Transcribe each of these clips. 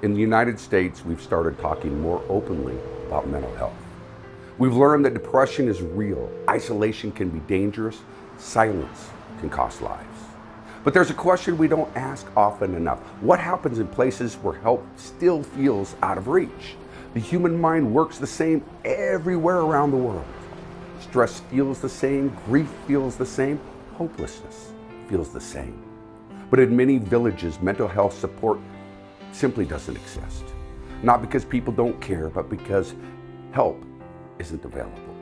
In the United States, we've started talking more openly about mental health. We've learned that depression is real, isolation can be dangerous, silence can cost lives. But there's a question we don't ask often enough. What happens in places where help still feels out of reach? The human mind works the same everywhere around the world. Stress feels the same, grief feels the same, hopelessness feels the same. But in many villages, mental health support simply doesn't exist. Not because people don't care, but because help isn't available.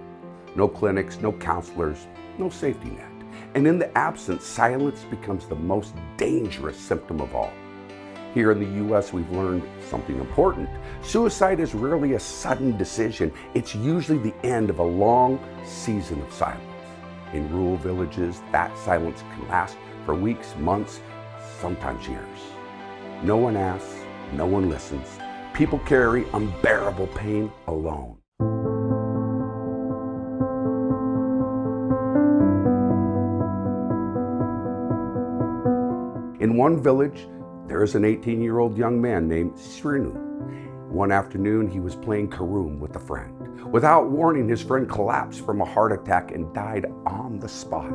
No clinics, no counselors, no safety net. And in the absence, silence becomes the most dangerous symptom of all. Here in the US, we've learned something important. Suicide is rarely a sudden decision. It's usually the end of a long season of silence. In rural villages, that silence can last for weeks, months, sometimes years. No one asks, no one listens. People carry unbearable pain alone. In one village, there is an 18-year-old young man named Srinu. One afternoon, he was playing carom with a friend. Without warning, his friend collapsed from a heart attack and died on the spot.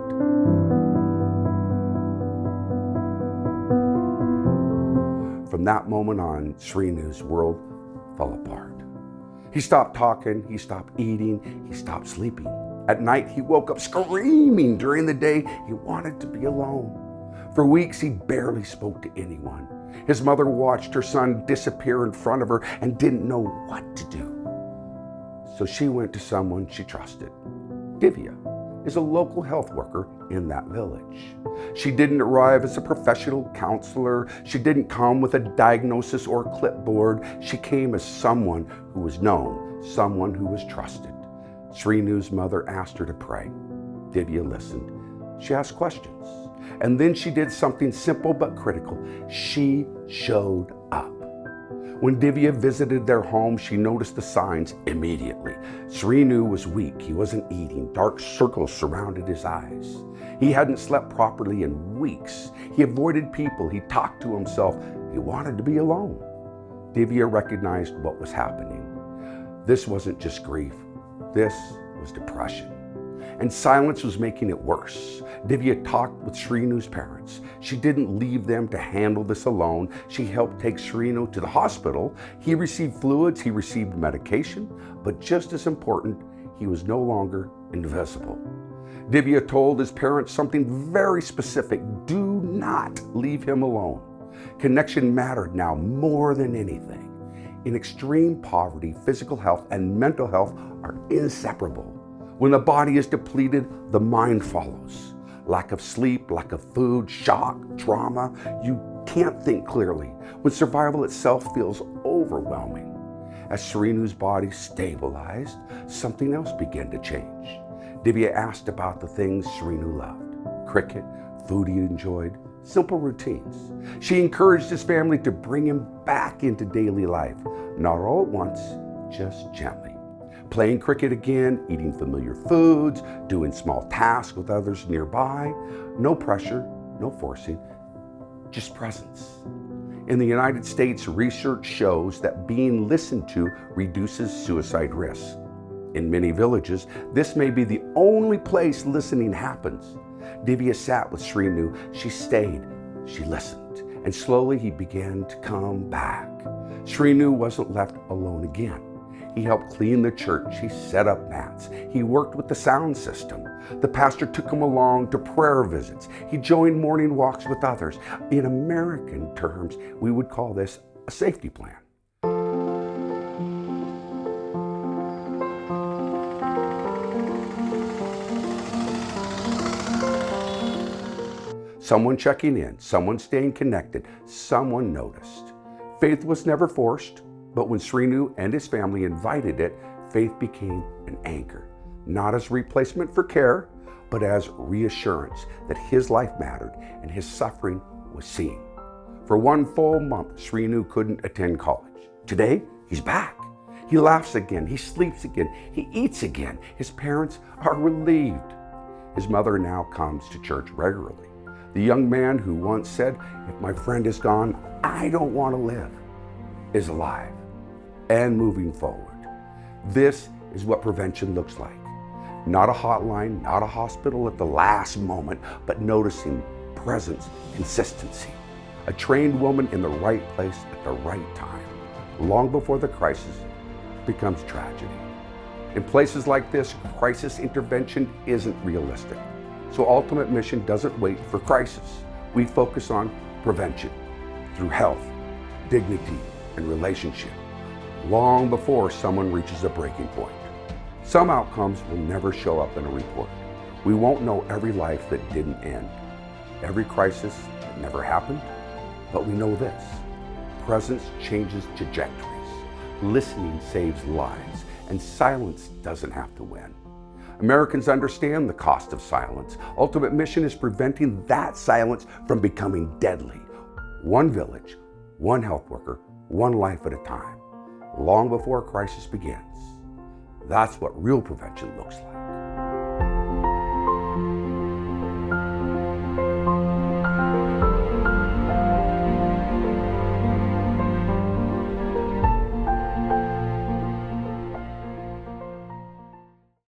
From that moment on, Srinu's world fell apart. He stopped talking, he stopped eating, he stopped sleeping. At night, he woke up screaming. During the day, he wanted to be alone. For weeks, he barely spoke to anyone. His mother watched her son disappear in front of her and didn't know what to do. So she went to someone she trusted. Divya is a local health worker in that village. She didn't arrive as a professional counselor. She didn't come with a diagnosis or a clipboard. She came as someone who was known, someone who was trusted. Srinu's mother asked her to pray. Divya listened. She asked questions. And then she did something simple but critical. She showed up. When Divya visited their home, she noticed the signs immediately. Srinu was weak. He wasn't eating. Dark circles surrounded his eyes. He hadn't slept properly in weeks. He avoided people. He talked to himself. He wanted to be alone. Divya recognized what was happening. This wasn't just grief. This was depression. And silence was making it worse. Divya talked with Srinu's parents. She didn't leave them to handle this alone. She helped take Srinu to the hospital. He received fluids, he received medication, but just as important, he was no longer invisible. Divya told his parents something very specific. Do not leave him alone. Connection mattered now more than anything. In extreme poverty, physical health and mental health are inseparable. When the body is depleted, the mind follows. Lack of sleep, lack of food, shock, trauma. You can't think clearly when survival itself feels overwhelming. As Srinu's body stabilized, something else began to change. Divya asked about the things Srinu loved. Cricket, food he enjoyed, simple routines. She encouraged his family to bring him back into daily life. Not all at once, just gently. Playing cricket again, eating familiar foods, doing small tasks with others nearby. No pressure, no forcing, just presence. In the United States, research shows that being listened to reduces suicide risk. In many villages, this may be the only place listening happens. Divya sat with Srinu. She stayed, she listened, and slowly he began to come back. Srinu wasn't left alone again. He helped clean the church. He set up mats. He worked with the sound system. The pastor took him along to prayer visits. He joined morning walks with others. In American terms, we would call this a safety plan. Someone checking in, someone staying connected, someone noticed. Faith was never forced. But when Srinu and his family invited it, faith became an anchor, not as replacement for care, but as reassurance that his life mattered and his suffering was seen. For one full month, Srinu couldn't attend college. Today, he's back. He laughs again, he sleeps again, he eats again. His parents are relieved. His mother now comes to church regularly. The young man who once said, "If my friend is gone, I don't want to live," is alive and moving forward. This is what prevention looks like. Not a hotline, not a hospital at the last moment, but noticing presence, consistency. A trained woman in the right place at the right time, long before the crisis becomes tragedy. In places like this, crisis intervention isn't realistic. So Ultimate Mission doesn't wait for crisis. We focus on prevention through health, dignity, and relationship, long before someone reaches a breaking point. Some outcomes will never show up in a report. We won't know every life that didn't end, every crisis that never happened, but we know this: presence changes trajectories, listening saves lives, and silence doesn't have to win. Americans understand the cost of silence. Ultimate Mission is preventing that silence from becoming deadly. One village, one health worker, one life at a time, long before a crisis begins. That's what real prevention looks like.